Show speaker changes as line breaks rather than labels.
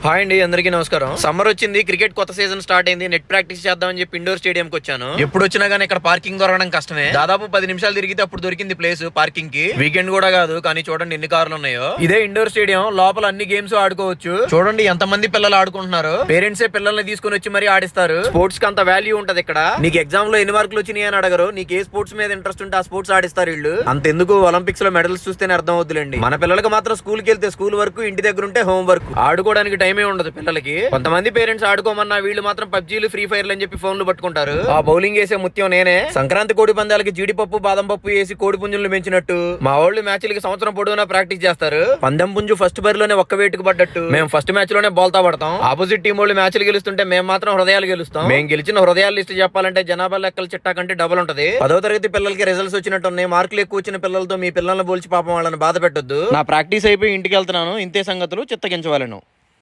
Hi అండి, అందరికీ నమస్కారం. సమ్మర్ వచ్చింది, క్రికెట్ కొత్త సీజన్ స్టార్ట్ అయింది. నెట్ ప్రాక్టీస్ చేద్దామని చెప్పి ఇండోర్ స్టేడియం కి వచ్చాను. ఎప్పుడు వచ్చినా గానీ ఇక్కడ పార్కింగ్ దొరకడం కష్టమే. దాదాపు 10 నిమిషాలు తిరిగితే అప్పుడు దొరికింది ప్లేస్ పార్కింగ్ కి. వీకెండ్ కూడా కాదు, కానీ చూడండి ఎన్ని కార్లు ఉన్నాయో. ఇదే ఇండోర్ స్టేడియం, లోపల అన్ని గేమ్స్ ఆడుకోవచ్చు. చూడండి ఎంత మంది పిల్లలు ఆడుకుంటున్నారు. పేరెంట్సే పిల్లల్ని తీసుకుని వచ్చి మరీ ఆడిస్తారు. స్పోర్ట్స్ కి అంత వాల్యూ ఉంటది ఇక్కడ. నీకు ఎగ్జామ్ లో ఎన్ని మార్కులు వచ్చినాయి అని అడగరు. నీకు ఏ స్పోర్ట్స్ మీద ఇంట్రెస్ట్ ఉంటే ఆ స్పోర్ట్స్ ఆడిస్తారు వీళ్ళు. అంతెందుకు ఒలింపిక్స్ లో మెడల్స్ చూస్తేనే అర్థం అవుతుందండి. మన పిల్లలకి మాత్రం స్కూల్ కి వెళ్తే స్కూల్ వర్క్, ఇంటి దగ్గర ఉంటే హోమ్ వర్క్. ఆడుకోవడానికి టైమే ఉండదు పిల్లలకి. కొంతమంది పేరెంట్స్ ఆడుకోమన్నా వీళ్ళు మాత్రం పబ్జీలు, ఫ్రీ ఫైర్ అని చెప్పి ఫోన్లు పట్టుకుంటారు. ఆ బౌలింగ్ వేసే ముత్యం నేనే. సంక్రాంతి కోడి పందాలకి జీడిపప్పు, బాదం పప్పు వేసి కోడి పుంజులు పెంచినట్టు మా వాళ్ళు మ్యాచ్లకి సంవత్సరం పొడవునా ప్రాక్టీస్ చేస్తారు. పందెం పుంజు ఫస్ట్ బరిలోనే ఒక్క వేటుకు పడ్డట్టు మేము ఫస్ట్ మ్యాచ్ లోనే బోల్తా పడతాం. ఆపోజిట్ టీం వాళ్ళు మ్యాచ్లు గెలుస్తుంటే మేము మాత్రం హృదయాలు గెలుస్తాం. మేము గెలిచిన హృదయాల లిస్ట్ చెప్పాలంటే జనాభా లెక్కల చిట్టా కంటే డబుల్ ఉంటది. 10వ తరగతి పిల్లలకి రిజల్ట్స్ వచ్చినట్టు ఉన్నాయి. మార్కులు ఎక్కువ వచ్చిన పిల్లలతో మీ పిల్లల్ని పోల్చి పాపం వాళ్ళని బాధ పెట్టొద్దు. నా ప్రాక్టీస్ అయిపోయి ఇంటికి వెళ్తున్నాను. ఇంతే సంగతులు, చిత్తగించవాలను.